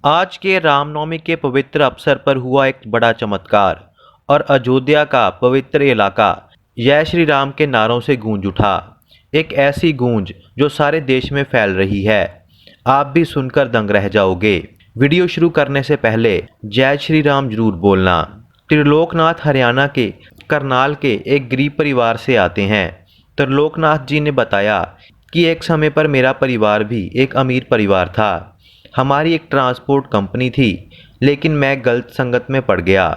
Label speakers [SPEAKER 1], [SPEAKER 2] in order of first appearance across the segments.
[SPEAKER 1] आज के रामनवमी के पवित्र अवसर पर हुआ एक बड़ा चमत्कार और अयोध्या का पवित्र इलाका जय श्री राम के नारों से गूंज उठा। एक ऐसी गूंज जो सारे देश में फैल रही है। आप भी सुनकर दंग रह जाओगे। वीडियो शुरू करने से पहले जय श्री राम जरूर बोलना। त्रिलोकनाथ हरियाणा के करनाल के एक गरीब परिवार से आते हैं। त्रिलोकनाथ जी ने बताया कि एक समय पर मेरा परिवार भी एक अमीर परिवार था। हमारी एक ट्रांसपोर्ट कंपनी थी, लेकिन मैं गलत संगत में पड़ गया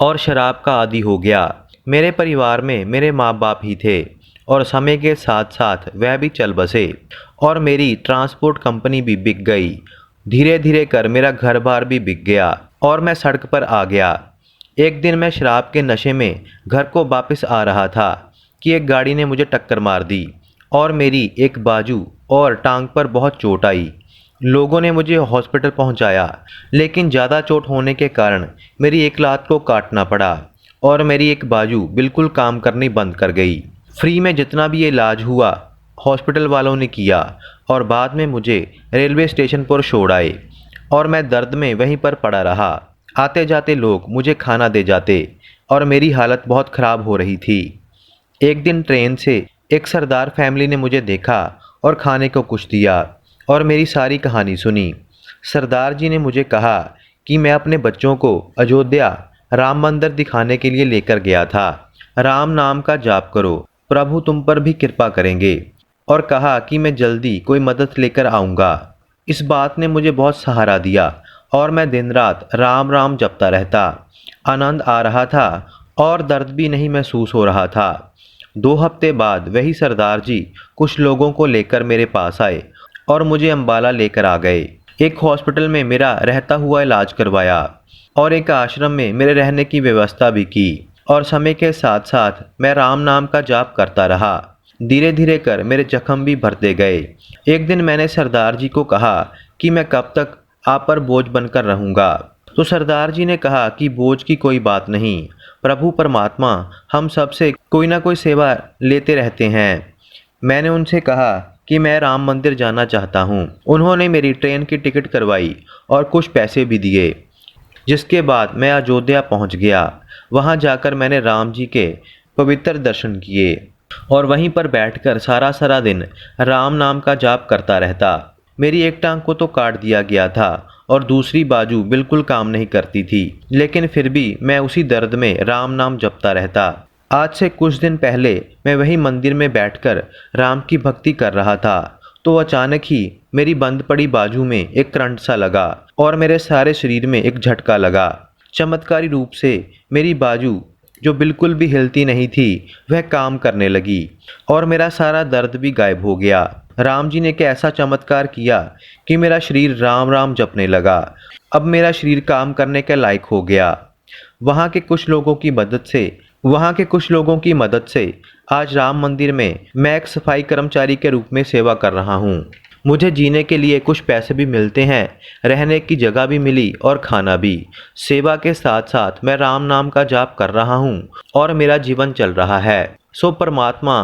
[SPEAKER 1] और शराब का आदी हो गया। मेरे परिवार में मेरे माँ बाप ही थे और समय के साथ साथ वह भी चल बसे और मेरी ट्रांसपोर्ट कंपनी भी बिक गई। धीरे धीरे कर मेरा घर बार भी बिक गया और मैं सड़क पर आ गया। एक दिन मैं शराब के नशे में घर को वापस आ रहा था कि एक गाड़ी ने मुझे टक्कर मार दी और मेरी एक बाजू और टांग पर बहुत चोट आई। लोगों ने मुझे हॉस्पिटल पहुंचाया, लेकिन ज़्यादा चोट होने के कारण मेरी एक लात को काटना पड़ा और मेरी एक बाजू बिल्कुल काम करनी बंद कर गई। फ्री में जितना भी इलाज हुआ हॉस्पिटल वालों ने किया और बाद में मुझे रेलवे स्टेशन पर छोड़ आए और मैं दर्द में वहीं पर पड़ा रहा। आते जाते लोग मुझे खाना दे जाते और मेरी हालत बहुत ख़राब हो रही थी। एक दिन ट्रेन से एक सरदार फैमिली ने मुझे देखा और खाने को कुछ दिया और मेरी सारी कहानी सुनी। सरदार जी ने मुझे कहा कि मैं अपने बच्चों को अयोध्या राम मंदिर दिखाने के लिए लेकर गया था। राम नाम का जाप करो, प्रभु तुम पर भी कृपा करेंगे, और कहा कि मैं जल्दी कोई मदद लेकर आऊँगा। इस बात ने मुझे बहुत सहारा दिया और मैं दिन रात राम राम जपता रहता। आनंद आ रहा था और दर्द भी नहीं महसूस हो रहा था। 2 हफ्ते बाद वही सरदार जी कुछ लोगों को लेकर मेरे पास आए और मुझे अम्बाला लेकर आ गए। एक हॉस्पिटल में मेरा रहता हुआ इलाज करवाया और एक आश्रम में मेरे रहने की व्यवस्था भी की और समय के साथ साथ मैं राम नाम का जाप करता रहा। धीरे धीरे कर मेरे जख्म भी भरते गए। एक दिन मैंने सरदार जी को कहा कि मैं कब तक आप पर बोझ बनकर रहूँगा। तो सरदार जी ने कहा कि बोझ की कोई बात नहीं, प्रभु परमात्मा हम सबसे कोई ना कोई सेवा लेते रहते हैं। मैंने उनसे कहा कि मैं राम मंदिर जाना चाहता हूँ। उन्होंने मेरी ट्रेन की टिकट करवाई और कुछ पैसे भी दिए, जिसके बाद मैं अयोध्या पहुँच गया। वहाँ जाकर मैंने राम जी के पवित्र दर्शन किए और वहीं पर बैठकर सारा सारा दिन राम नाम का जाप करता रहता। मेरी एक टांग को तो काट दिया गया था और दूसरी बाजू बिल्कुल काम नहीं करती थी, लेकिन फिर भी मैं उसी दर्द में राम नाम जपता रहता। आज से कुछ दिन पहले मैं वही मंदिर में बैठकर राम की भक्ति कर रहा था, तो अचानक ही मेरी बंद पड़ी बाजू में एक करंट सा लगा और मेरे सारे शरीर में एक झटका लगा। चमत्कारी रूप से मेरी बाजू जो बिल्कुल भी हिलती नहीं थी वह काम करने लगी और मेरा सारा दर्द भी गायब हो गया। राम जी ने एक ऐसा चमत्कार किया कि मेरा शरीर राम राम जपने लगा। अब मेरा शरीर काम करने के लायक हो गया। वहाँ के कुछ लोगों की मदद से आज राम मंदिर में मैं एक सफाई कर्मचारी के रूप में सेवा कर रहा हूँ। मुझे जीने के लिए कुछ पैसे भी मिलते हैं, रहने की जगह भी मिली और खाना भी। सेवा के साथ साथ मैं राम नाम का जाप कर रहा हूँ और मेरा जीवन चल रहा है। सो परमात्मा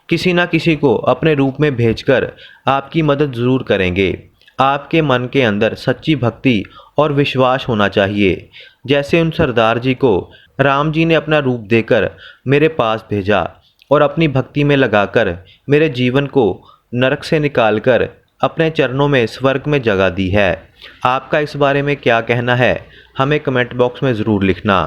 [SPEAKER 1] किसी न किसी को अपने रूप में भेजकर आपकी मदद ज़रूर करेंगे। आपके मन के अंदर सच्ची भक्ति और विश्वास होना चाहिए। जैसे उन सरदार जी को राम जी ने अपना रूप देकर मेरे पास भेजा और अपनी भक्ति में लगाकर मेरे जीवन को नरक से निकालकर अपने चरणों में स्वर्ग में जगह दी है। आपका इस बारे में क्या कहना है, हमें कमेंट बॉक्स में ज़रूर लिखना।